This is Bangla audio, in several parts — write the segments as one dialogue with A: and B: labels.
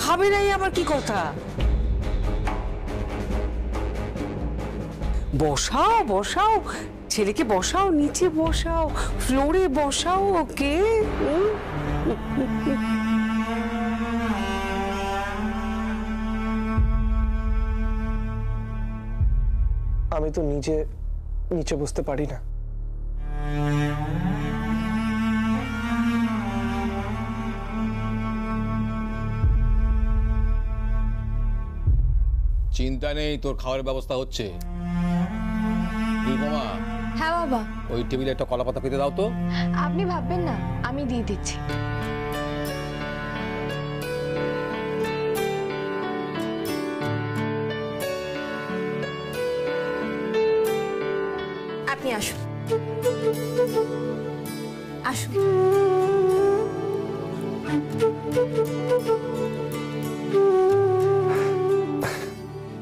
A: খাবে নাই আবার কি কথা? বসাও বসাও, ছেলেকে বসাও, নিচে বসাও, ফ্লোরে বসাও ওকে।
B: আমি তো নিচে বসতে পারি না।
C: চিন্তা নেই, তোর খাওয়ার ব্যবস্থা হচ্ছে।
D: হ্যাঁ বাবা।
C: ওই টেবিলে একটা কলা পাতা পেতে দাও তো।
D: আপনি ভাববেন না, আমি দিয়ে দিচ্ছি। আপনি আসুন আসুন।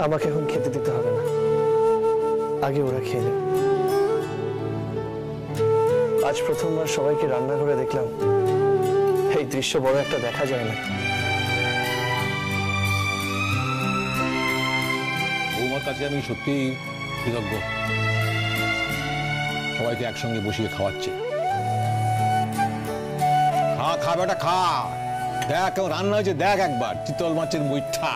B: আমাকে এখন খেতে দিতে হবে না, আগে ওরা খেয়ে নেবে। আজ প্রথমবার সবাইকে রান্না করে দেখলাম, এই দৃশ্য বড় একটা দেখা যায় না।
C: বৌমার কাছে আমি সত্যি কৃতজ্ঞ, সবাইকে একসঙ্গে বসিয়ে খাওয়াচ্ছে। খা খা বেটা খা, দেখ কেমন রান্না হয়েছে, দেখ একবার চিতল মাছের মুইঠা।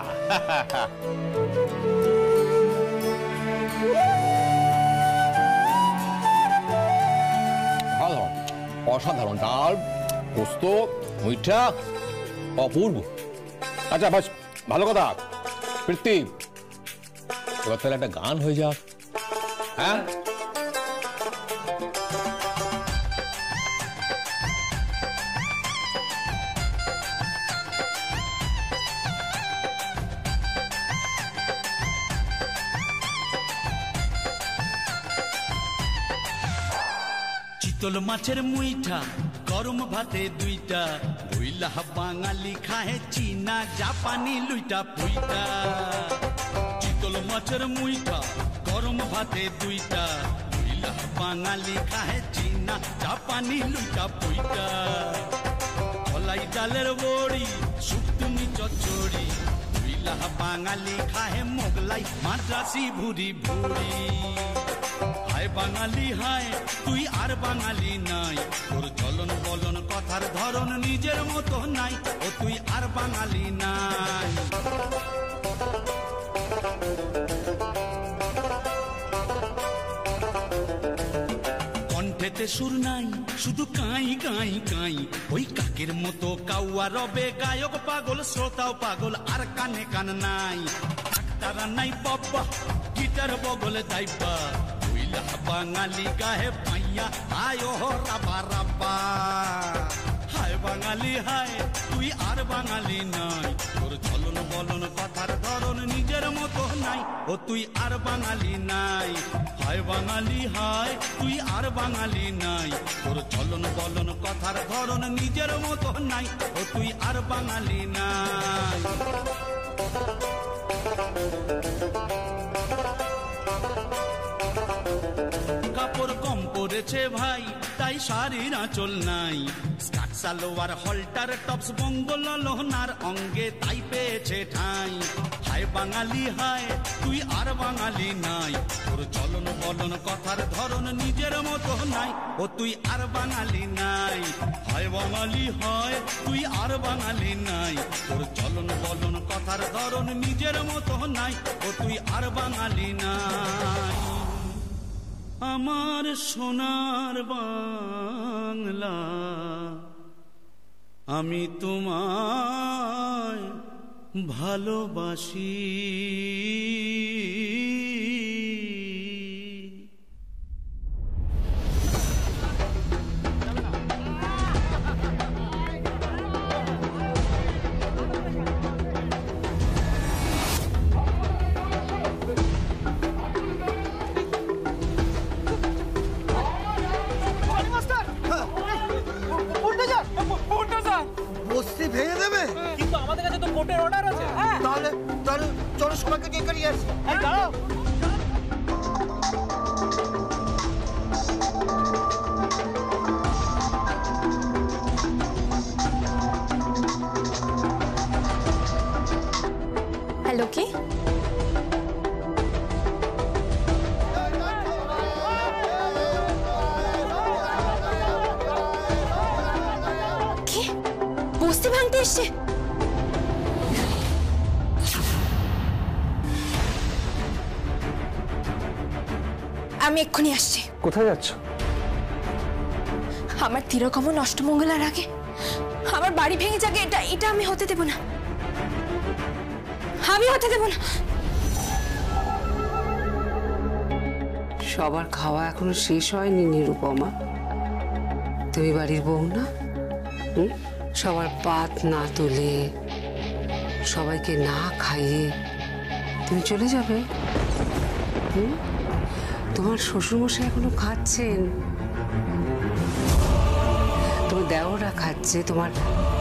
C: অসাধারণ ডাল, পোস্ত, মুইঠা, অপূর্ব। আচ্ছা বাস, ভালো কথা প্রীতি, এবার তাহলে একটা গান হয়ে যাক। হ্যাঁ
E: চিতল মাছের মুইঠা, গরম ভাতে দুইটা, বইলা বাঙালি খায় চীনা জাপানি লুইটা পুইটা। চিতল মাছের মুইঠা, গরম ভাতে দুইটা, বইলা বাঙালি খায় চীনা জাপানি লুইটা পুইটা। কলাই ডালের বড়ি, শুকতুনি চচ্চড়ি, বইলা বাঙালি খায় মোগলাই মাদ্রাসি ভুরি ভুরি। হায় বাঙালি হায়, তুই আর বাঙালি নাই, তোর চলন বলন কথার ধরন নিজের মতো নাই, ও তুই আর বাঙালি নাই। কণ্ঠেতে সুর নাই, শুধু কাই কাই কাই, ওই কাকের মতো কাউয়া রবে গায়ক পাগল, শ্রোতাও পাগল, আর কানে কান নাই। ডাক্তার নাই বাবা, গিটার বগলে দাইবা, বাঙালি গায়ে পাইয়া আয়ো রাবা রাবা। হায় বাঙালি হায়, তুই আর বাঙালি নাই, তোর চলন বলন কথার ধরন নিজের মতো নাই, ও তুই আর বাঙালি নাই। হায় বাঙালি হায়, তুই আর বাঙালি নাই, তোর চলন বলন কথার ধরন নিজের মতো নাই, ও তুই আর বাঙালি নাই। কাপড় কম পড়েছে ভাই, তাই শাড়ির আঁচল নাই, স্কার্ট সালোয়ার হলটার টপস বঙ্গল লোহনার অঙ্গে তাই পেয়েছে ঠাঁই। হায় বাঙালি হায়, তুই আর বাঙালি নাই, তোর চলন বলন কথার ধরন নিজের মতো নাই, ও তুই আর বাঙালি নাই। হায় বাঙালি হয়, তুই আর বাঙালি নাই, তোর চলন বলন কথার ধরন নিজের মতো নাই, ও তুই আর বাঙালি নাই। আমার সোনার বাংলা, আমি তোমায় ভালোবাসি।
F: বস্তি ভেঙে দেবে,
G: কিন্তু আমাদের কাছে তো কোর্টের অর্ডার আছে।
F: তাহলে তাহলে চলো সবাইকে ডেকে নিয়ে আসি।
G: দাঁড়াও,
D: এসছে। আমি এক্ষুনি আসছি।
B: কোথায় যাচ্ছ?
D: আমার তিরকমন অষ্টমঙ্গলার আগে আমার বাড়ি ভেঙে যাবে, এটা আমি হতে দেব না। আমি হতে দেব না।
A: সবার খাওয়া এখনো শেষ হয়নি নিরুপমা। তুমি বাড়ির বউ না? সবার পাত না তুলে, সবাইকে না খাইয়ে তুমি চলে যাবে? তোমার শ্বশুরমশাই এখনো খাচ্ছেন, তোমার দেওরা খাচ্ছে, তোমার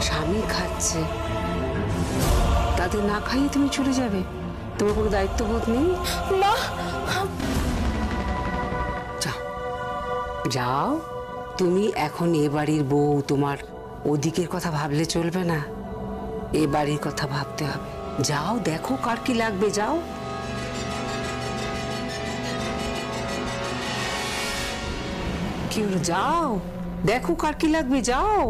A: স্বামী খাচ্ছে, তাদের না খাইয়ে তুমি চলে যাবে? তোমার কোনো দায়িত্ববোধ নেই?
D: মা,
A: যাও যাও, তুমি এখন এ বাড়ির বউ, তোমার ওদিকের কথা ভাবলে চলবে না, এ বাড়ির কথা ভাবতে হবে। যাও, দেখো কার কি লাগবে, যাও। কি হলো? যাও, দেখো কার কি লাগবে, যাও।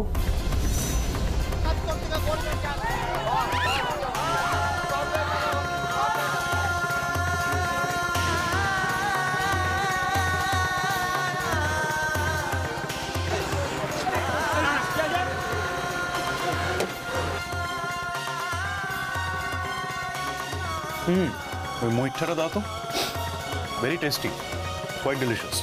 H: ওই মুইঠাটা দাও তো, ভেরি টেস্টি, কোয়াইট ডিলিশিয়াস।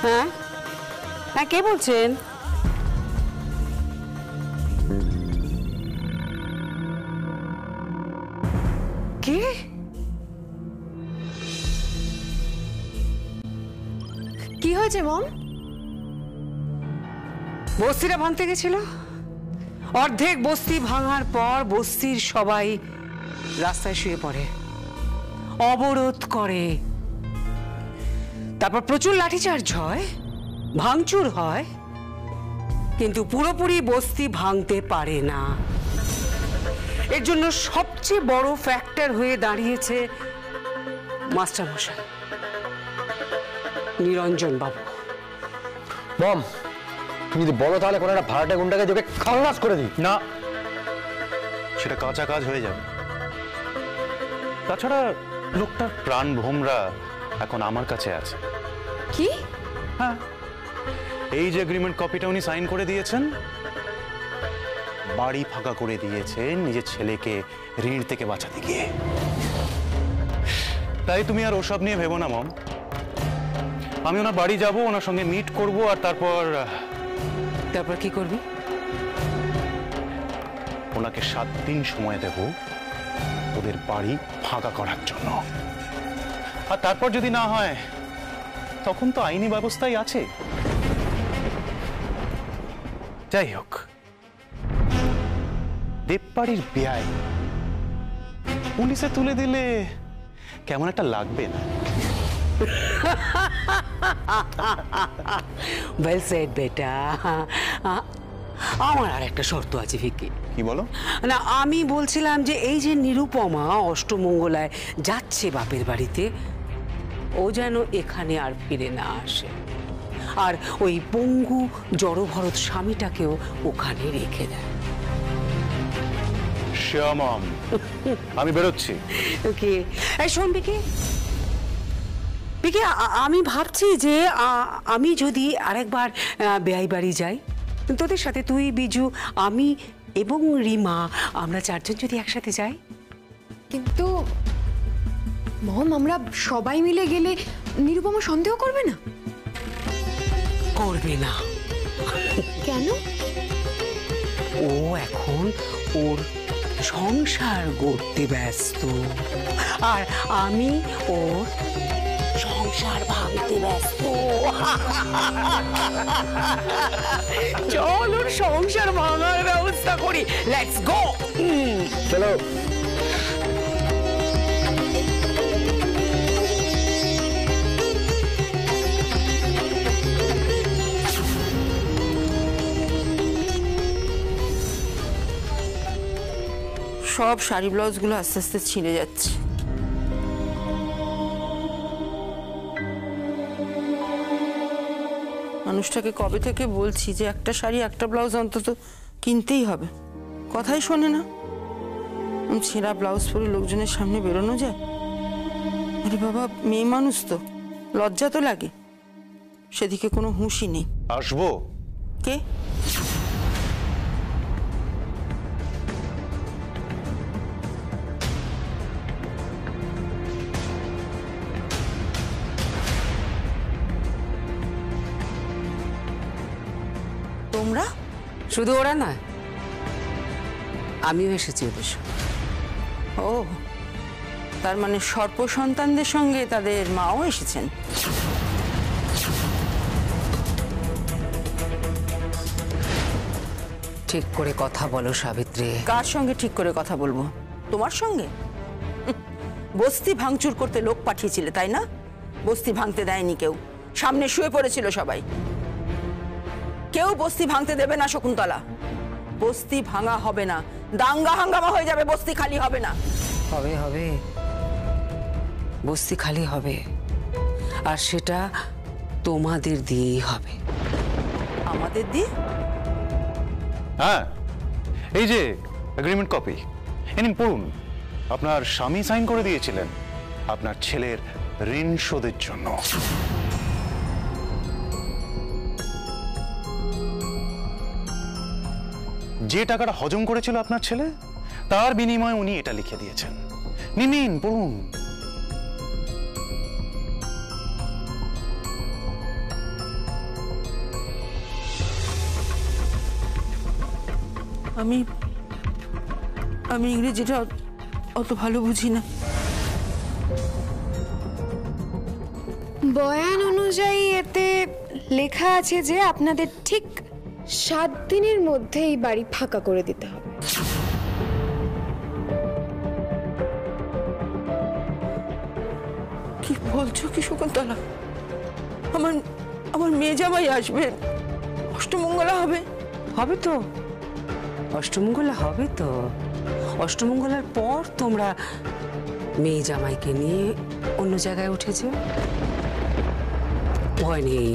A: হ্যাঁ হ্যাঁ, কে বলছেন? কে?
D: কি হয়েছে মম?
A: বস্তিটা ভাঙতে গেছিল, অর্ধেক বস্তি ভাঙার পর বস্তির সবাই রাস্তায় শুয়ে পড়ে, অবরোধ করে, তারপর প্রচুর লাঠিচার্জ হয়, ভাঙচুর হয়, কিন্তু পুরোপুরি বস্তি ভাঙতে পারে না। এর জন্য সবচেয়ে বড় ফ্যাক্টর হয়ে দাঁড়িয়েছে মাস্টারমশাই নিরঞ্জন বাবু।
B: মম, তুমি যদি বলো তাহলে কোনো একটা ভাড়াটে গুন্ডাকে যোগে খালাস করে দিই।
H: না, সেটা কাঁচা কাজ হয়ে যাবে। তাছাড়া লোকটার প্রাণ ভোমরা এখন আমার কাছে আছে।
D: কি?
H: হ্যাঁ, এই যে এগ্রিমেন্ট কপিটা উনি সাইন করে দিয়েছেন, বাড়ি ফাঁকা করে দিয়েছেন নিজের ছেলেকে ঋণ থেকে বাঁচাতে গিয়ে। তাই তুমি আর ওসব নিয়ে ভেবো না মম। আমি ওনার বাড়ি যাব, ওনার সঙ্গে মিট করব, আর তারপর
A: কি করবি?
H: ওনাকে 7 দিন সময় দেব ওদের বাড়ি ফাঁকা করার জন্য। আর তারপর যদি না হয় তখন তো আইনি ব্যবস্থাই আছে। যাই হোক, দেববাড়ির বেআই পুলিশে তুলে দিলে কেমন একটা লাগবে না?
A: ওয়েল সেড বেটা। আমার আর একটা শর্ত আছে ভিকি।
H: কি বলো?
A: না, আমি বলছিলাম যে এই যে নিরুপমা অষ্টমঙ্গলায় যাচ্ছে বাপের বাড়িতে, ও যেন এখানে আর ফিরে না আসে, আর ওই পঙ্গু জড়ভরত স্বামীটাকেও ওখানে রেখে দেয়।
H: শ্যামম, আমি বেরোচ্ছি।
A: ওকে, এই শোন বিকি, বিকি, আমি ভাবছি যে আমি যদি আরেকবার বেআই বাড়ি যাই, তোদের সাথে তুই, বিজু, আমি এবং রিমা, আমরা 4 জন যদি একসাথে যাই।
D: কিন্তু মম, আমরা সবাই মিলে গেলে নিরুপমা সন্দেহ করবে না?
A: করবে না।
D: কেন?
A: ও এখন ওর সংসার গড়তে ব্যস্ত, আর আমি ওর সংসার ভাঙতে ব্যস্ত। চল ওর সংসার ভাঙার ব্যবস্থা করি। Let's go.
B: চলো।
I: সব শাড়ি ব্লাউজগুলো আস্তে আস্তে ছিঁড়ে যাচ্ছে। মানুষটাকে কবে থেকে বলছি যে একটা শাড়ি একটা ব্লাউজ অন্তত কিনতেই হবে, কথাই শোনে না। ছেঁড়া ব্লাউজ পরে লোকজনের সামনে বেরোনো যায়? আরে বাবা, মেয়ে মানুষ তো, লজ্জা তো লাগে। সেদিকে কোনো হুঁশই নেই।
H: আসবো?
I: কে? তোমরা?
A: শুধু ওরা নয়, আমিও এসেছি ওদের সঙ্গে।
I: ও, তার মানে সর্প সন্তানদের সঙ্গে তাদের মাও এসেছেন।
A: ঠিক করে কথা বলো সাবিত্রী।
I: কার সঙ্গে ঠিক করে কথা বলবো? তোমার সঙ্গে? বস্তি ভাঙচুর করতে লোক পাঠিয়েছিলে তাই না? বস্তি ভাঙতে দেয়নি কেউ, সামনে শুয়ে পড়েছিল সবাই। কেউ বস্তি ভাঙতে দেবে না শকুন্তলা। বস্তি ভাঙা হবে না, দাঙ্গা হাঙ্গামা হয়ে যাবে, বস্তি খালি হবে না।
A: হবে হবে, বস্তি খালি হবে, আর সেটা তোমাদের দিয়েই হবে।
I: আমাদের দিয়ে?
H: হ্যাঁ, এই যে এগ্রিমেন্ট কপি, নিন পড়ুন। আপনার স্বামী সাইন করে দিয়েছিলেন আপনার ছেলের ঋণ শোধের জন্য। যে টাকাটা হজম করেছিল আপনার ছেলে, তার বিনিময়ে উনি এটা লিখে দিয়েছেন। নিন পড়ুন।
I: আমি আমি ইংরেজিটা অত ভালো বুঝি না।
D: বয়ান অনুযায়ী এতে লেখা আছে যে আপনাদের ঠিক 7 দিনের মধ্যে এই বাড়ি ফাঁকা করে দিতে হবে।
I: কি বলছো কি শকুন্তলা? আমার আমার মেয়ে জামাই আসবে, অষ্টমঙ্গলা হবে।
A: হবে তো, অষ্টমঙ্গলা হবে তো। অষ্টমঙ্গলার পর তোমরা মেয়ে জামাইকে নিয়ে অন্য জায়গায় উঠেছ। ভয় নেই,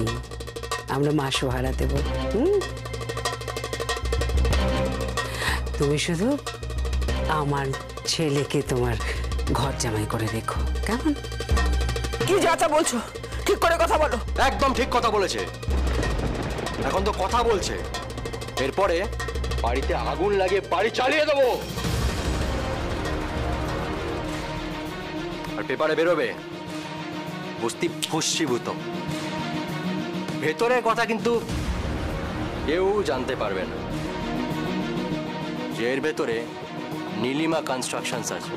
A: আমরা মাস ভাড়া দেব। তুমি শুধু আমার ছেলেকে তোমার ঘর জামাই করে রেখো, কেমন?
I: কি যা তা বলছো, ঠিক করে কথা বলো।
J: একদম ঠিক কথা বলেছে। এখন তো কথা বলছে, এরপরে বাড়িতে আগুন লাগিয়ে বাড়ি চালিয়ে দেবো। আর পেপারে বেরোবে বস্তি ভস্মীভূত। ভেতরের কথা কিন্তু কেউ জানতে পারবে না যে এর ভেতরে নীলিমা কনস্ট্রাকশনস আছে।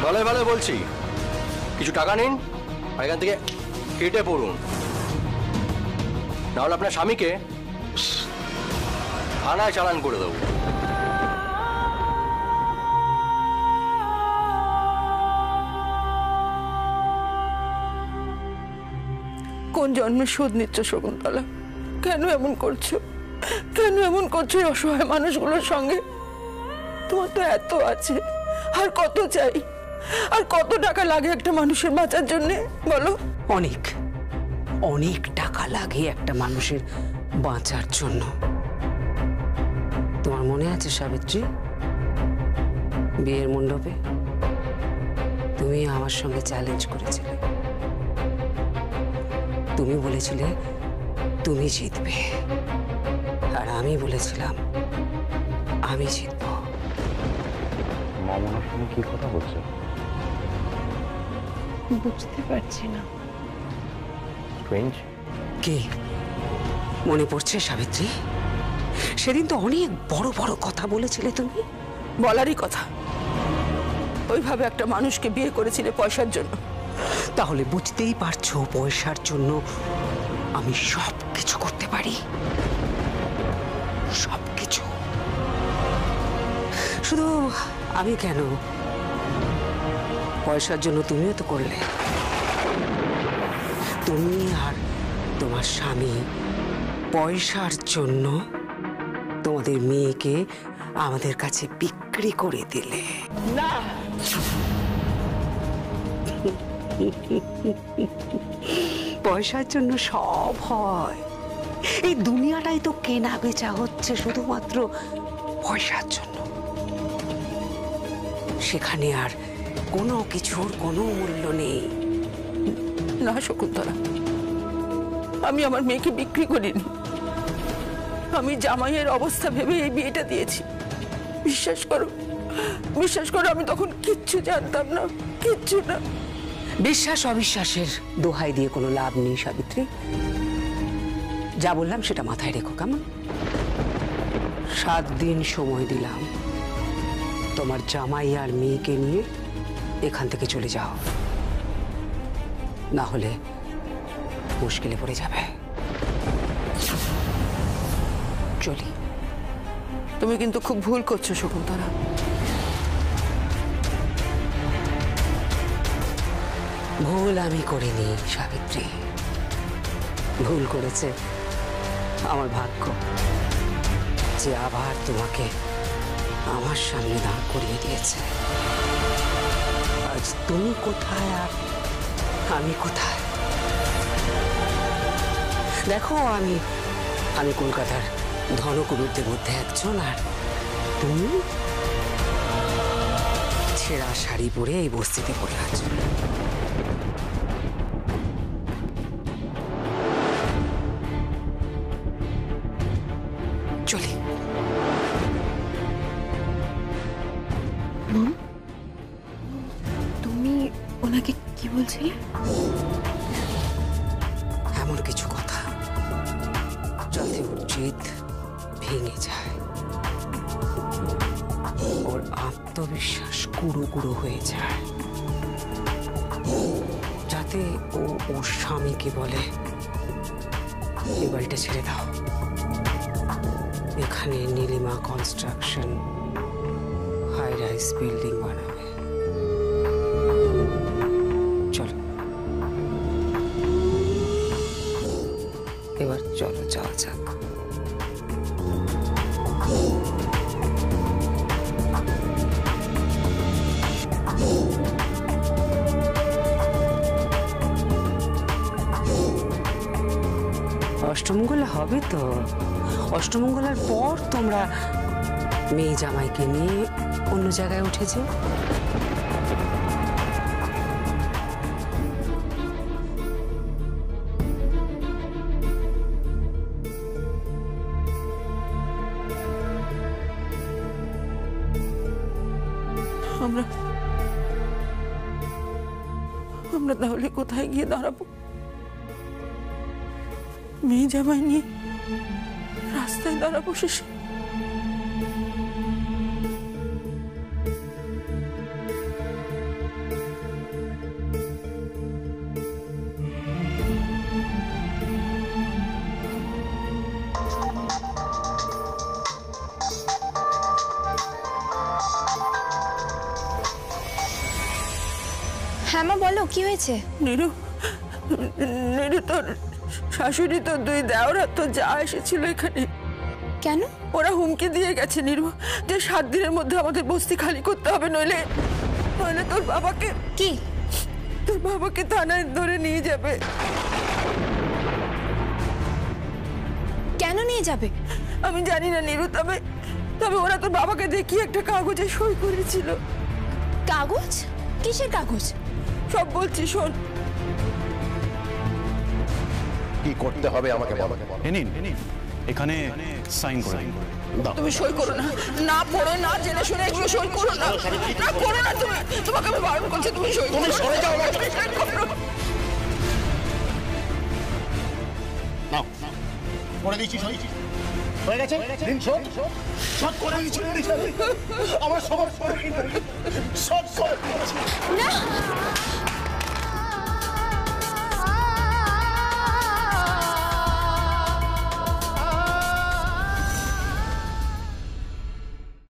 J: ভালো ভালো বলছি, কিছু টাকা নিন আর এখান থেকে কেটে পড়ুন, নাহলে আপনার স্বামীকে থানায় চালান করে দেবো।
I: কোন জন্মে শোধ নিচ্ছ শকুন্তলা? কেন এমন করছো? কেন এমন করছো এই অসহায় মানুষগুলোর সঙ্গে? তোমার তো এত আছে, আর কত চাই? আর কত টাকা লাগে একটা মানুষের বাঁচার জন্য বলো?
A: অনেক অনেক টাকা লাগে একটা মানুষের বাঁচার জন্য। তোমার মনে আছে সাবিত্রী, বিয়ের মণ্ডপে তুমি আমার সঙ্গে চ্যালেঞ্জ করেছিলে। তুমি বলেছিলে তুমি জিতবে, আর আমি বলেছিলাম আমি জিতব।
H: মামুনার সঙ্গে কি কথা বলছে?
D: বুঝতে পারছি না।
A: কি মনে পড়ছে সাবিত্রী? সেদিন তো অনেক বড় বড় কথা বলেছিলে তুমি।
I: বলারই কথা, ওইভাবে একটা মানুষকে বিয়ে করেছিলে পয়সার জন্য।
A: তাহলে বুঝতেই পারছো পয়সার জন্য আমি সব কিছু করতে পারি, সব কিছু। শুধু আমি কেন, পয়সার জন্য তুমিও তো করলে। তুমি আর তোমার স্বামী পয়সার জন্য তোমাদের মেয়েকে আমাদের কাছে বিক্রি করে দিলে।
I: না,
A: পয়সার জন্য সব হয়। এই দুনিয়াটাই তো কেনা বেচা হচ্ছে শুধুমাত্র পয়সার জন্য। সেখানে আর কোনো কিছুর কোনো মূল্য নেই।
I: না শকুন্তলা, আমি আমার মেয়েকে বিক্রি করিনি। আমি জামাইয়ের অবস্থা ভেবে এই বিয়েটা দিয়েছি। বিশ্বাস করো, বিশ্বাস করো, আমি তখন কিচ্ছু জানতাম না, কিচ্ছু না।
A: বিশ্বাস অবিশ্বাসের দোহাই দিয়ে কোনো লাভ নেই সাবিত্রী। যা বললাম সেটা মাথায় রেখো, কেমন? 7 দিন সময় দিলাম, তোমার জামাই আর মেয়েকে নিয়ে এখান থেকে চলে যাও, না হলে মুশকিলে পড়ে যাবে। চলি।
I: তুমি কিন্তু খুব ভুল করছো শকুন্তলা।
A: ভুল আমি করিনি সাবিত্রী, ভুল করেছে আমার ভাগ্য, যে আবার তোমাকে আমার সামনে দাঁড় করিয়ে দিয়েছে। আজ তুমি কোথায় আর আমি কোথায়? দেখো, আমি কলকাতার ধনকুবেরদের মধ্যে একজন, আর তুমি ছেঁড়া শাড়ি পরে এই বস্তিতে পড়ে আছো। চলি।
D: তুমি ওনাকে কি বলছিলে?
A: এমন কিছু কথা যাতে ওর জেদ ভেঙে যায়, ওর আত্মবিশ্বাস কুড়ো কুড়ো হয়ে যায়, যাতে ও ওর স্বামীকে বলে এই বাড়িটা ছেড়ে দাও, এখানে Neelima construction high rise building বানাবে। চলো, এবার চলো যাওয়া যাক। অষ্টমঙ্গলা হবে তো, অষ্টমঙ্গলার পর তোমরা মেয়ে জামাইকে নিয়ে অন্য জায়গায় উঠেছে।
I: আমরা তাহলে কোথায় গিয়ে দাঁড়াবো? মেয়ে জামাই নিয়ে রাস্তায় দাঁড়াবো শেষে?
D: হ্যাঁ মা, বলো কি হয়েছে?
I: নীরু, নীরু, তোর শাশুড়ি তো 2 দেওরা তো যা এসেছিল এখানে।
D: কেন?
I: ওরা হুমকি দিয়ে গেছে নীরু, যে 7 দিনের মধ্যে আমাদের বস্তি খালি করতে হবে, নইলে তোর বাবাকে।
D: কি?
I: তোর বাবাকে থানায় ধরে নিয়ে যাবে।
D: কেন নিয়ে যাবে?
I: আমি জানি না নীরু, তবে ওরা তোর বাবাকে দেখিয়ে একটা কাগজে সই করেছিল।
D: কাগজ? কিসের কাগজ?
I: সব বলছি, শোন।
K: কি করতে হবে আমাকে বলো।
H: নিন, এখানে সাইন করে দিন।
I: তুমি সই করো না, না পড়ে না জেনে শুনে এগুলো সই করো না, না করো না। তুমি, তোমাকে আমি বারণ করছি, তুমি সই করো।
K: সরে যাও।
F: নাও, করে দিচ্ছি সই। হয়ে গেছে ঋণ শোধ শোধ করে দিচ্ছি আমরা সবার শোধ করে দিচ্ছি।
D: না